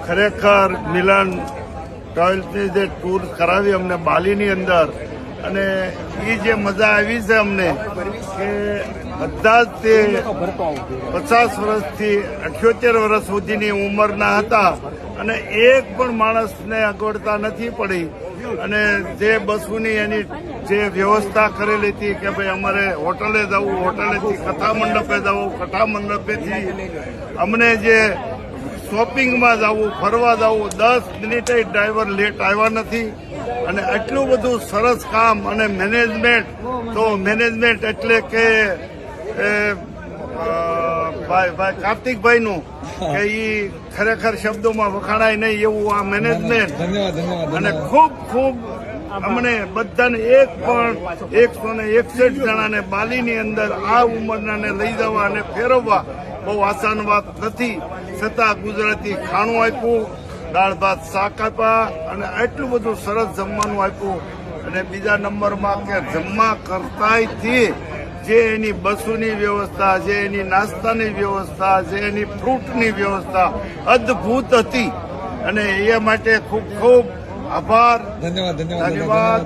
ખરેખર મિલન ટ્રાવેલ્સની જે ટૂર કરાવી અમને બાલીની અંદર, અને એ જે મજા આવી છે અમને કે બધા જ તે 50 વર્ષથી 78 વર્ષ સુધીની ઉંમરના હતા અને એક પણ માણસને અગવડતા નથી પડી. અને જે બસોની એની જે વ્યવસ્થા કરેલી હતી કે ભાઈ અમારે હોટલે જવું, હોટલેથી કથા મંડપે જવું, કથા મંડપેથી અમને જે શોપિંગમાં જવું, ફરવા જવું, 10 મિનિટે ડ્રાઈવર લેટ આવ્યા નથી. અને આટલું બધું સરસ કામ અને મેનેજમેન્ટ, તો મેનેજમેન્ટ એટલે કે ભાઈ કાર્તિકભાઈનું કે એ ખરેખર શબ્દોમાં વખાણાય નહીં એવું આ મેનેજમેન્ટ. અને ખૂબ ખૂબ અમને બધાને એક પણ 161 જણાને બાલીની અંદર આ ઉંમરનાને લઈ જવા અને ફેરવવા બહુ આસાન વાત નથી. છતાં ગુજરાતી ખાણું આપ્યું, દાળ ભાત શાક આપ્યા અને આટલું બધું સરસ જમવાનું આપ્યું. અને બીજા નંબરમાં કે જમવા કરતાંયથી જે એની બસોની વ્યવસ્થા, જે એની નાસ્તાની વ્યવસ્થા, જે એની ફ્રૂટની વ્યવસ્થા અદ્ભુત હતી. અને એ માટે ખૂબ ખૂબ આભાર. ધન્યવાદ.